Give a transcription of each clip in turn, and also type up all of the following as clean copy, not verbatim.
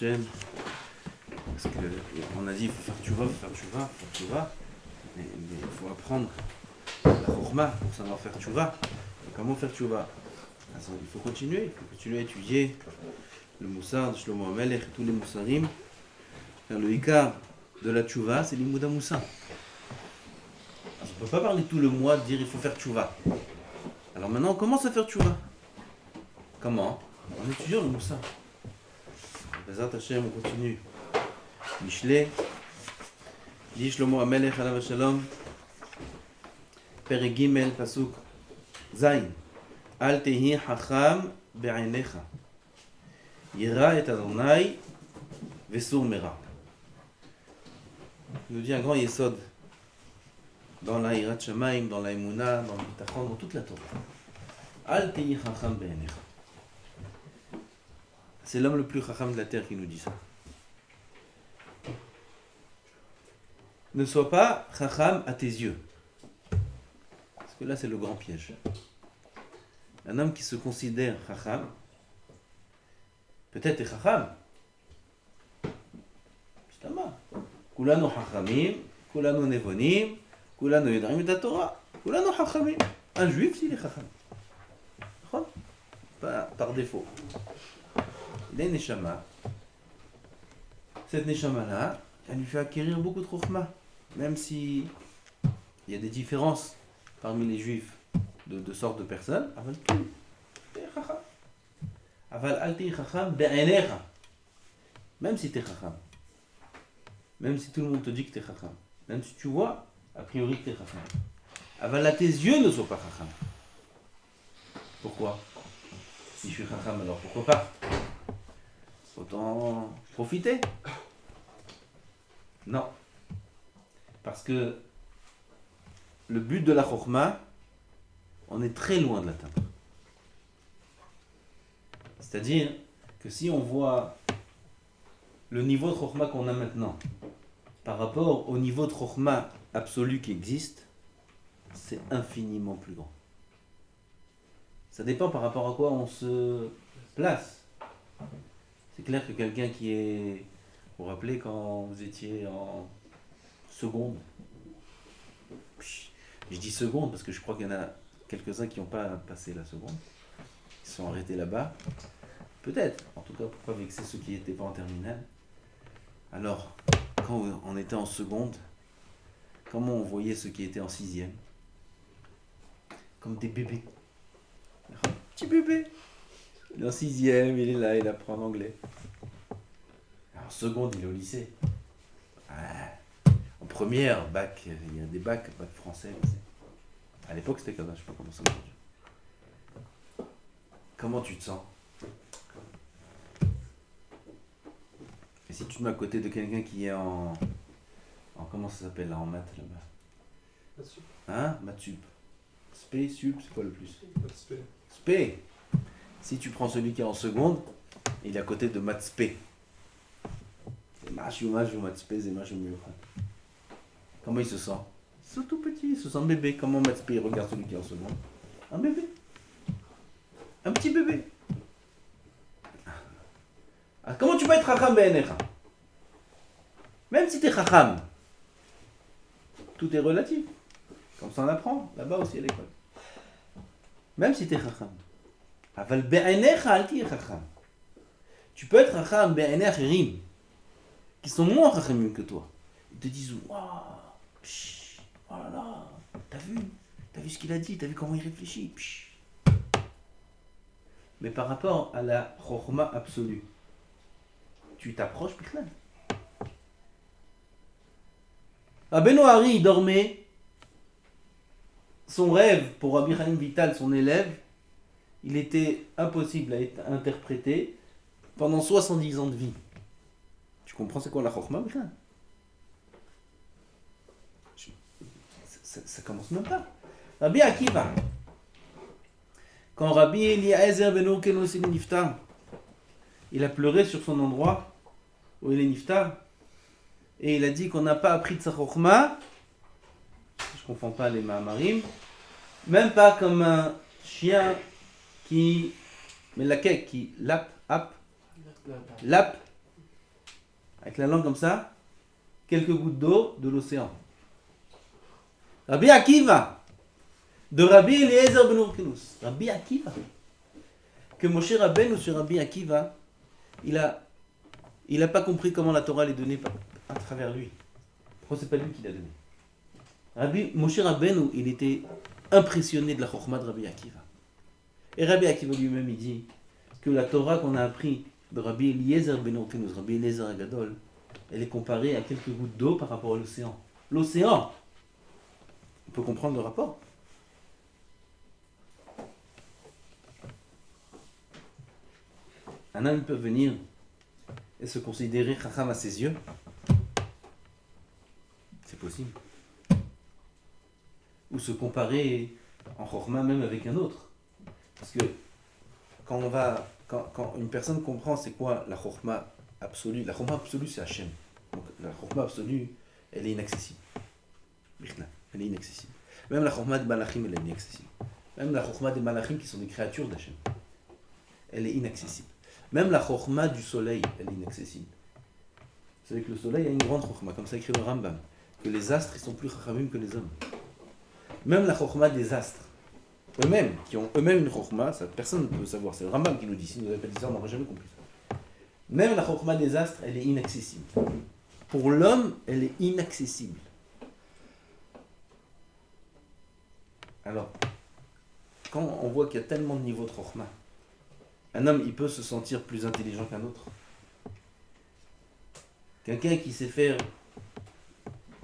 Hashem. Parce qu'on a dit, il faut faire tchouva, mais il faut apprendre la chokhma pour savoir faire tchouva. Et comment faire tchouva? Il faut continuer à étudier le moussar de Shlomo HaMelech et tous les moussarim. Le hikar de la tchouva, c'est l'imoud moussa. On ne peut pas parler tout le mois de dire il faut faire tchouva. Alors maintenant, on commence à faire tchouva. Comment? En étudiant le moussar. Bezat Hashem, on continue. Mishlei, dit Shlomo HaMelech alav shalom, Perek Gimel, pasuk Zayin. Al tehi hacham be'einecha. Yira et Adonai vesur mera. Il nous dit un grand yesod dans la Hirat Shamaim, dans la Emunah, dans le Bitachon, dans toute la Torah. Al tehi hacham be'einecha. C'est l'homme le plus chacham de la terre qui nous dit ça. Ne sois pas chacham à tes yeux. Parce que là, c'est le grand piège. Un homme qui se considère chacham, peut-être est chacham. Justement. Kulanu chachamim, kulanu nevonim, kulanu yodrim et Torah, kulanu chachamim. Un juif, s'il est chacham. Pas par défaut. Il a une neshama. Cette neshama-là, elle lui fait acquérir beaucoup de chokhmah. Même si il y a des différences parmi les juifs de sortes de personnes, aval tout, t'es chacham. Aval al t'es chacham be'einecha. Même si t'es chacham. Même si tout le monde te dit que t'es chacham. Même si tu vois, a priori que t'es chacham. Aval à tes yeux ne sois pas chacham. Pourquoi? Si je suis chacham, alors pourquoi pas? Autant profiter. Non. Parce que le but de la chokhma, on est très loin de l'atteindre. C'est-à-dire que si on voit le niveau de chokhma qu'on a maintenant par rapport au niveau de chokhma absolu qui existe, c'est infiniment plus grand. Ça dépend par rapport à quoi on se place. C'est clair que quelqu'un qui est... Vous vous rappelez quand vous étiez en seconde? Je dis seconde parce que je crois qu'il y en a quelques-uns qui n'ont pas passé la seconde. Ils se sont arrêtés là-bas. Peut-être. En tout cas, pour pas vexer ceux qui n'étaient pas en terminale. Alors, quand on était en seconde, comment on voyait ceux qui étaient en sixième? Comme des bébés. Un petit bébé. Il est en sixième, il est là, il apprend l'anglais. En seconde, il est au lycée. En première, bac, il y a des bac français. À l'époque, c'était comme ça, je sais pas comment ça aujourd'hui. Comment tu te sens? Et si tu te mets à côté de quelqu'un qui est en comment ça s'appelle là, en maths là-bas? Maths sup. Hein? Maths sup. Spé, sup, c'est quoi le plus? Maths spé. Spé. Si tu prends celui qui est en seconde, il est à côté de maths spé. C'est maths spé, c'est maths mieux. Comment il se sent? Il se sent tout petit, il se sent bébé. Comment maths spé regarde celui qui est en seconde? Un bébé. Un petit bébé. Ah, comment tu peux être chacham be'einecha? Même si tu es chacham, tout est relatif. Comme ça on apprend, là-bas aussi à l'école. Même si tu es chacham. Aval be'einecha al ti'eh chacham. Tu peux être chacham be'einei acherim, qui sont moins chachamim que toi. Ils te disent, waouh, oh là là, t'as vu ce qu'il a dit, t'as vu comment il réfléchit. Psh. Mais par rapport à la chokhma absolue, tu t'approches plus là. Rabbeinu Hari dormait. Son rêve pour Rabbi Chaim Vital, son élève, il était impossible à interpréter pendant 70 ans de vie. Tu comprends c'est quoi la chokhma, Michel? Ça commence même pas. Rabbi Akiva, quand Rabbi Eliezer ben Urken est niftar, il a pleuré sur son endroit où il est niftar, et il a dit qu'on n'a pas appris de sa chokhma, je ne confonds pas les ma'amarim, même pas comme un chien qui met la queque, qui lappe avec la langue comme ça, quelques gouttes d'eau de l'océan. Rabbi Akiva, de Rabbi Eliezer ben Urkenus. Rabbi Akiva. Que Moshe Rabbeinu sur Rabbi Akiva, il a pas compris comment la Torah est donnée à travers lui. Pourquoi c'est pas lui qui l'a donné? Moshe Rabbeinu, il était impressionné de la Chokhmah de Rabbi Akiva. Et Rabbi Akiva lui-même, il dit que la Torah qu'on a appris de Rabbi Eliezer ben Urkenus, Rabbi Eliezer Agadol, elle est comparée à quelques gouttes d'eau par rapport à l'océan. L'océan! On peut comprendre le rapport. Un homme peut venir et se considérer chacham à ses yeux. C'est possible. Ou se comparer en chokhmah même avec un autre. Parce que quand une personne comprend c'est quoi la chokhmah absolue, la chokhmah absolue c'est Hachem. Donc la chokhmah absolue, elle est inaccessible. Elle est inaccessible. Même la chokhmah des malachim, elle est inaccessible. Même la chokhmah des malachim qui sont des créatures d'Hachem, elle est inaccessible. Même la chokhmah du soleil, elle est inaccessible. Vous savez que le soleil a une grande chokhmah, comme ça écrit le Rambam, que les astres ils sont plus chachamim que les hommes. Même la chokhmah des astres, eux-mêmes, qui ont eux-mêmes une chokhmah, ça personne ne peut savoir, c'est le Rambam qui nous dit, s'il nous avait pas dit ça, on n'aurait jamais compris ça. Même la chokhmah des astres, elle est inaccessible. Pour l'homme, elle est inaccessible. Alors, quand on voit qu'il y a tellement de niveaux de chokhmah, un homme, il peut se sentir plus intelligent qu'un autre. Quelqu'un qui sait faire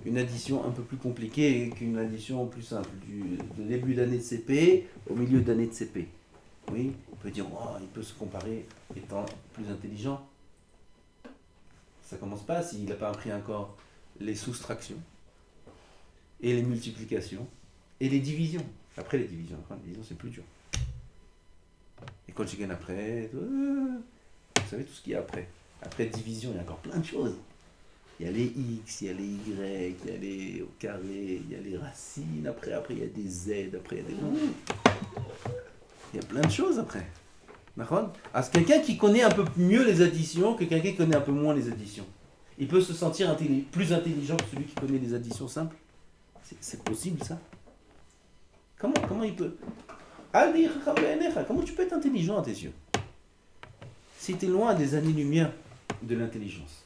une addition un peu plus compliquée qu'une addition plus simple, du début d'année de CP au milieu d'année de CP. Oui, on peut dire, oh, il peut se comparer étant plus intelligent. Ça commence pas s'il n'a pas appris encore les soustractions, et les multiplications, et les divisions. Après les divisions c'est plus dur. Et quand je gagne après, vous savez tout ce qu'il y a après. Après division, il y a encore plein de choses. Il y a les x, il y a les y, il y a les au carré, il y a les racines, après il y a des z, après il y a des... Il y a plein de choses après. D'accord ? C'est quelqu'un qui connaît un peu mieux les additions que quelqu'un qui connaît un peu moins les additions. Il peut se sentir plus intelligent que celui qui connaît les additions simples. C'est possible ça ? Comment il peut... Comment tu peux être intelligent à tes yeux si tu es loin des années-lumière de l'intelligence?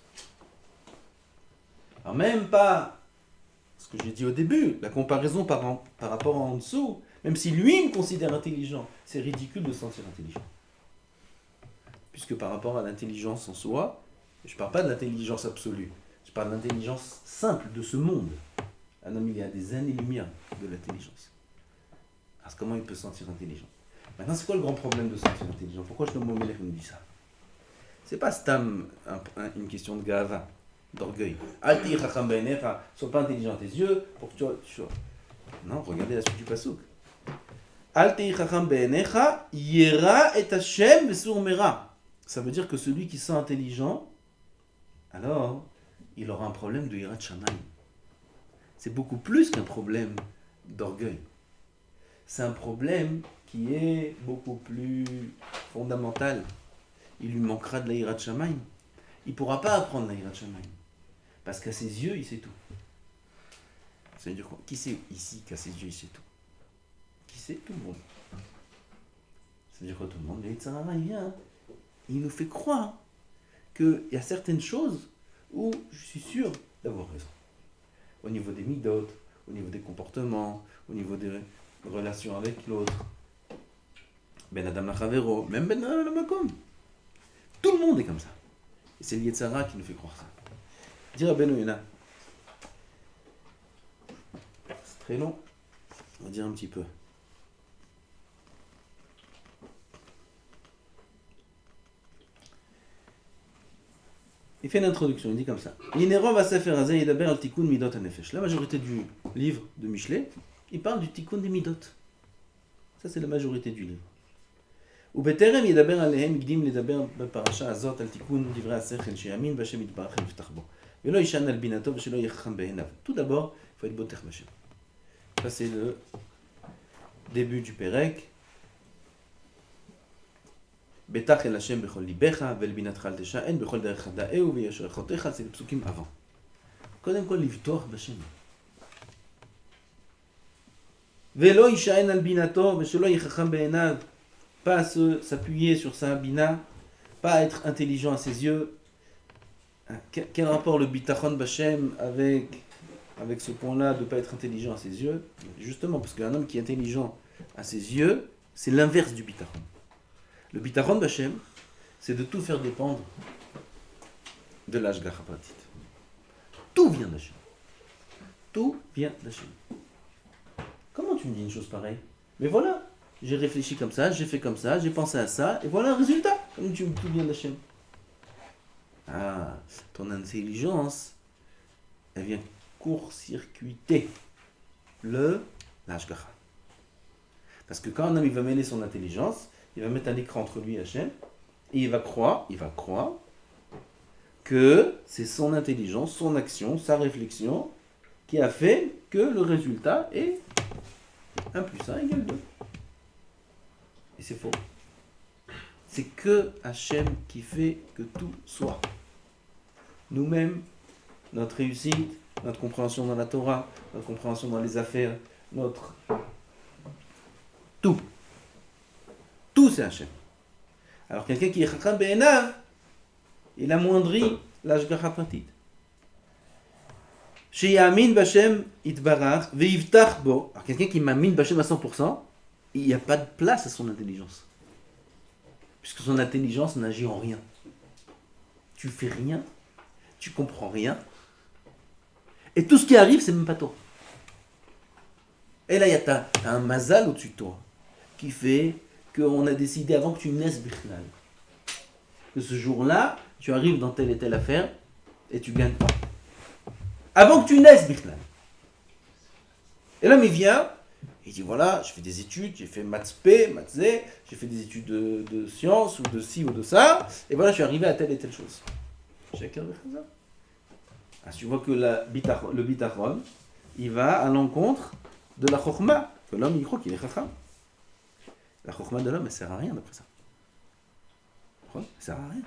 Alors même pas ce que j'ai dit au début, la comparaison par rapport à en dessous, même si lui me considère intelligent, c'est ridicule de se sentir intelligent. Puisque par rapport à l'intelligence en soi, je ne parle pas de l'intelligence absolue, je parle de l'intelligence simple de ce monde. Un homme, il y a des années-lumière de l'intelligence. Alors comment il peut se sentir intelligent? Maintenant, c'est quoi le grand problème de se sentir intelligent? Pourquoi Shlomo Melech nous dit ça? C'est pas stam une question de gava, d'orgueil. Alti chacham beinecha, sois pas intelligent à tes yeux pour que tu sois... Non, regardez la suite du pasuk. Alti chacham beinecha, yera et Hashem vesurmera. Ça veut dire que celui qui sent intelligent, alors, il aura un problème de yirat shamayim. C'est beaucoup plus qu'un problème d'orgueil. C'est un problème qui est beaucoup plus fondamental. Il lui manquera de la yirat shamayim. Il ne pourra pas apprendre la yirat shamayim. Parce qu'à ses yeux, il sait tout. Ça veut dire quoi? Qui sait ici qu'à ses yeux, il sait tout? Qui sait? Tout le monde. Ça veut dire quoi tout le monde? Le Yetzer Hara, il vient. Il nous fait croire qu'il y a certaines choses où je suis sûr d'avoir raison. Au niveau des midot, au niveau des comportements, au niveau des relations avec l'autre. Ben Adam Lachavero, même Ben Adam Lamakom. Tout le monde est comme ça. Et c'est le Yetzer Hara qui nous fait croire ça. Dire à Ben Oyena. C'est très long. On va dire un petit peu. Il fait une introduction, il dit comme ça. La majorité du livre de Michelet, il parle du tikkun des midot. Ça, c'est la majorité du livre. ובטרם ידבר עליהם הקדים לדבר בפרשה הזאת על תיקון דברי השכל שיאמין בהשם יתברך ויפתח בו ולא יישן על בינתו ושלא יהיה חכם בעיניו. Tout d'abord, il faut être botech בהשם. Ça, c'est le début du Pérec. Betach el Hashem bechol libecha, vel binatcha al tesha'en, bechol derech hada'eu, veyasherechotecha, c'est les psukim avant. קודם כל לבטוח בשם. ולא יישען על בינתו, ושלא יהיה חכם בעיניו, pas s'appuyer sur sa bina, pas être intelligent à ses yeux. Quel rapport le bitachon Bashem avec ce point-là de ne pas être intelligent à ses yeux? Justement, parce qu'un homme qui est intelligent à ses yeux, c'est l'inverse du bitachon. Le bitachon Bashem, c'est de tout faire dépendre de l'ashgacha pratit. Tout vient d'Hachem. Tout vient d'Hachem. Comment tu me dis une chose pareille? Mais voilà, j'ai réfléchi comme ça, j'ai fait comme ça, j'ai pensé à ça, et voilà un résultat. Comme tu me dis, tout vient d'Hachem. Ah, ton intelligence, elle vient court-circuiter l'ashgacha. Parce que quand un homme il va mêler son intelligence, il va mettre un écran entre lui et Hachem, et il va croire que c'est son intelligence, son action, sa réflexion qui a fait que le résultat est 1 plus 1 égale 2. Et c'est faux. C'est que Hachem qui fait que tout soit. Nous-mêmes, notre réussite, notre compréhension dans la Torah, notre compréhension dans les affaires, notre... Tout c'est Hachem. Alors quelqu'un qui est chacham be'enav, il amoindrit l'ashgacha pratit. Sheyamin Bashem itbarach ve'ivtach bo. Alors quelqu'un qui m'amine Bashem à 100%, il n'y a pas de place à son intelligence. Puisque son intelligence n'agit en rien. Tu fais rien, tu comprends rien, et tout ce qui arrive, c'est même pas toi. Et là, il y a un mazal au-dessus de toi, qui fait qu'on a décidé avant que tu naisses Bichlal, que ce jour-là, tu arrives dans telle et telle affaire, et tu gagnes pas. Avant que tu naisses Bichlal. Et l'homme, il vient, il dit voilà, je fais des études, j'ai fait maths P, maths Z, j'ai fait des études de sciences, ou de ci, ou de ça, et voilà, je suis arrivé à telle et telle chose. Chacun veut faire ça. Ah, tu vois que le bitachon, il va à l'encontre de la chokhma, que l'homme, il croit qu'il est chacham. La chokhma de l'homme, elle sert à rien d'après ça. Elle sert à rien.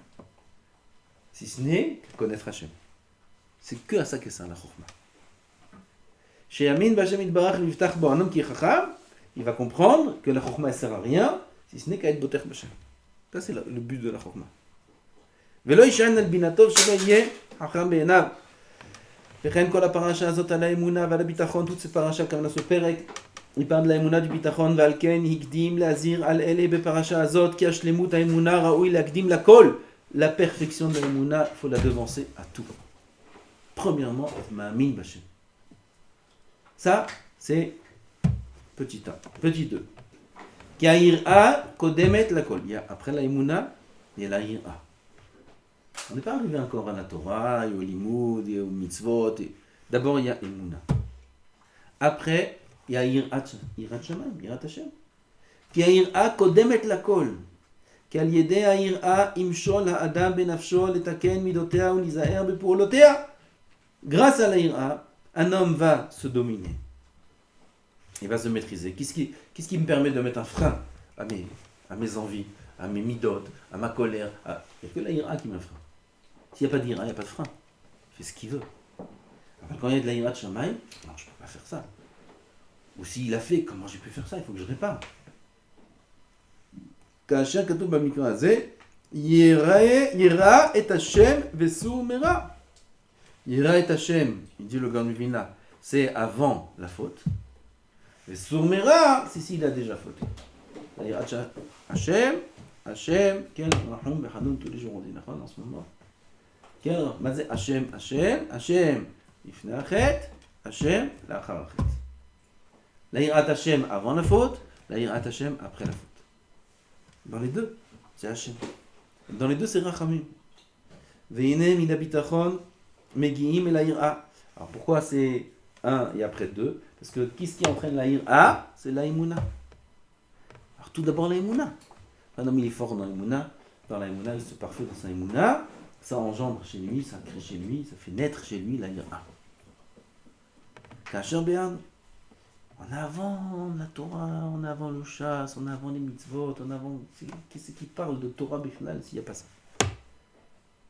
Si ce n'est connaître Hachem. C'est que à ça que sert la chokhma. Chez Yamin Bashem Itbarach Miftach Bo, un homme qui est chacham, il va comprendre que la chokhma elle sert à rien, si ce n'est qu'à être boter Bashem. Ça c'est le but de la chokhma. Velo yishan al binatov shelo yeh chacham be'enav. וכן כל הפרשה הזאת על האמונה ועל הביטחון, toute cette parasha comme ce פרק, il parle de האמונה du ביטחון, ועל כן הקדים להזהיר על אלה בפרשה הזאת, כי השלמות האמונה ראוי להקדים לכל. La perfection de l'Emouna, il faut la devancer à tout. Premièrement, Ma'amin Bashem. Ça, c'est petit 1. Petit 2. Ki ha'yir'a kodemet lakol. Après la Emouna, il y a la ha'yir'a. On n'est pas arrivé encore à la Torah, et au Limoud, et au Mitzvot. D'abord, il y a Emouna. Après, il y a Yirat Shamayim, Yirat Hashem. Ki ha'yir'a kodemet lakol. שעל ידי היראה ימשול האדם בנפשו לתקן מידותיה ולהיזהר בפעולותיה. Grâce à la hiraa, un homme va se dominer. Il va se maîtriser. Qu'est-ce qui me permet de mettre un frein à mes envies, à mes midot, à ma colère? Il n'y a que la hiraa qui met un frein. S'il n'y a pas de hiraa, il n'y a pas de frein. Il fait ce qu'il veut. Alors, quand il y a de la hiraa de Shamayim, non, je ne peux pas faire ça. Ou s'il a fait, comment j'ai pu faire ça? Il faut que je répare. כאשר כתוב במקרא הזה, ירא את השם וסור מרע. ירא את השם, il dit le Gaon du Vilna, c'est avant la faute. וסור מרע, c'est s'il a déjà fauté. יראת השם, כן, רחום וחנון tous les jours on dit, נכון, en ce moment. כן, מה זה השם לפני החטא, השם לאחר החטא. ליראת השם avant la faute, ליראת השם après la faute. Dans les deux, c'est Hachem. Dans les deux, c'est Rachamim. Ve'inem min habitachon megi'im el ha'yir'a. Alors pourquoi c'est 1 et après 2? Parce que qu'est-ce qui entraîne la ha'yir'a? C'est la Emouna. Alors tout d'abord la Emouna. Un homme il est fort dans la Emouna. Dans la Emouna, il se parfait dans sa Emouna. Ça engendre chez lui, ça crée chez lui, ça fait naître chez lui la ha'yir'a. Kasher be'an. En avant la Torah, en avant le chasse, en avant les mitzvot, en avant... Qui c'est qui parle de Torah Bichlal s'il n'y a pas ça?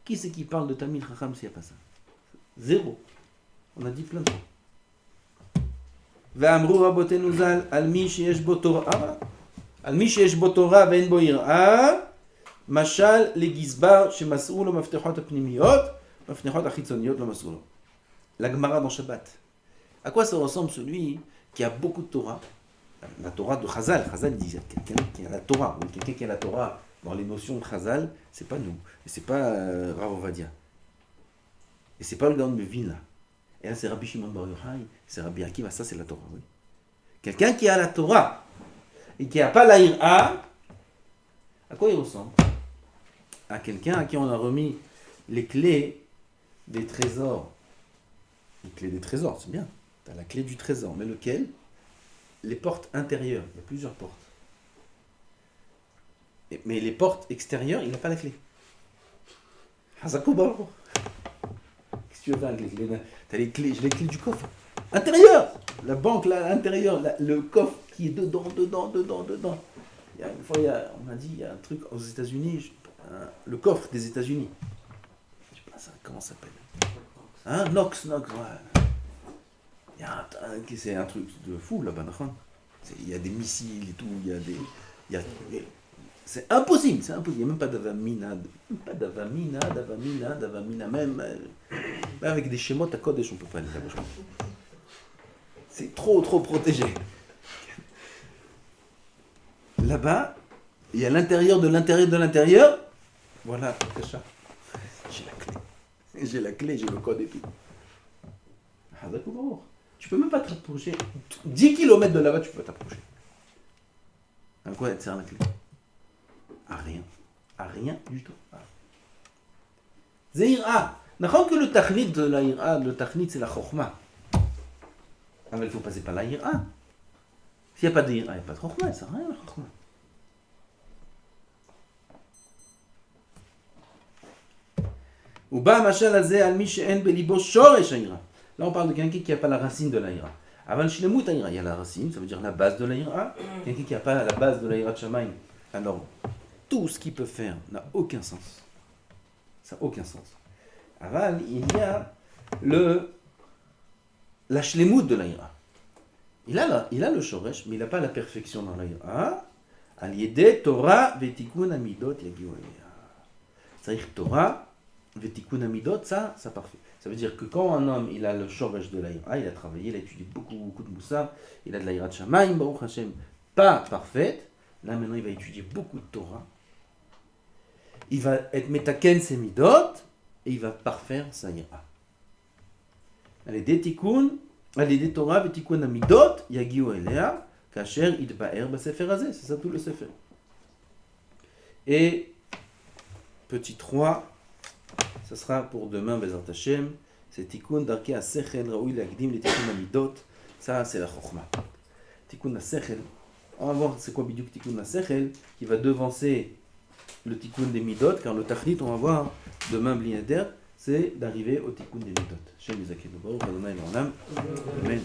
Qui c'est qui parle de Talmid Chacham s'il n'y a pas ça? Zéro. On a dit plein de fois. ואמרו רבותינו ז"ל, על מי שיש בו תורה, על מי שיש בו תורה ואין בו יראה, משל לגזבר שמסרו לו מפתחות הפנימיות, מפתחות החיצוניות לא מסרו לו. La Gemara dans Shabbat. À quoi ça ressemble celui qui a beaucoup de Torah? La Torah de Chazal. Chazal dit quelqu'un qui a la Torah. Ou quelqu'un qui a la Torah dans les notions de Chazal, c'est pas nous. Et c'est pas Rav Ovadia. Et c'est pas le Gaon de Vilna. Et là c'est Rabbi Shimon Bar Yochai, c'est Rabbi Akiva, ça c'est la Torah. Oui. Quelqu'un qui a la Torah et qui n'a pas la Ira, à quoi il ressemble? À quelqu'un à qui on a remis les clés des trésors. Les clés des trésors, c'est bien. Tu as la clé du trésor, mais lequel? Les portes intérieures. Il y a plusieurs portes. Mais les portes extérieures, il n'a pas la clé. Hazakobar. Qu'est-ce que tu veux faire avec les clés? Tu as les clés du coffre. Intérieur! La banque, là, intérieur, le coffre qui est dedans. Il y a, une fois, on m'a dit, il y a un truc aux États-Unis, le coffre des États-Unis. Je sais pas ça, comment ça s'appelle? Hein? Knox, ouais. C'est un truc de fou là-bas. Il y a des missiles et tout, c'est impossible, il n'y a même pas d'avamina, même avec des schémas à Kodesh, on ne peut pas aller là-bas. C'est trop protégé. Là-bas, il y a l'intérieur de l'intérieur. Voilà, c'est ça. J'ai la clé, j'ai le code et tout. Tu peux même pas t'approcher. 10 km de là-bas, tu peux pas t'approcher. À quoi elle te sert la clé? À rien. À rien du tout. Zéira. N'importe que le tachnit de la ira, le tachnit c'est la chokhma. Mais il faut passer par la ira. S'il n'y a pas de ira, il n'y a pas de chokhma, ça sert à rien la chokhma. ובא המשל הזה על מי שאין בליבו שורש היראה. Là on parle de quelqu'un qui n'a pas la racine de la ira. Aval shlemut haïra, il y a la racine, ça veut dire la base de la ira. Quelqu'un qui n'a pas la base de la ira de Shamaïm, alors tout ce qu'il peut faire n'a aucun sens. Ça n'a aucun sens. Aval, il y a la shlemut de la ira. Il a le shoresh, mais il n'a pas la perfection dans la ira. Al yedé Torah vetikun amidot yagiu elea. C'est-à-dire Torah vetikun amidot, ça parfait. Ça veut dire que quand un homme il a le shoresh de la ira, il a travaillé, il a étudié beaucoup de moussar, il a de la ira de Shamaïm, Baruch Hashem, pas parfaite. Là maintenant il va étudier beaucoup de Torah. Il va être metaken ses midot et il va parfaire sa ira. Allez, des tikkun, allez, des Torah vetikun amidot yagiu elea kasher idba'er b'sefer hazeh. C'est ça tout le sefer. Et petit 3, ça sera pour demain, Bezrat Hashem, c'est Tikkun Darkei HaSechel Raoui Le'Akdim le Tikkun HaMidot. Ça, c'est la Chokhma. Tikkun HaSechel. On va voir c'est quoi Bidiouk Tikkun HaSechel qui va devancer le Tikkun des Midot, car le Tachnit, on va voir demain, Bliader, c'est d'arriver au Tikkun des Midot. Shem Yizakenu Baruch Adonai L'Olam. Amen.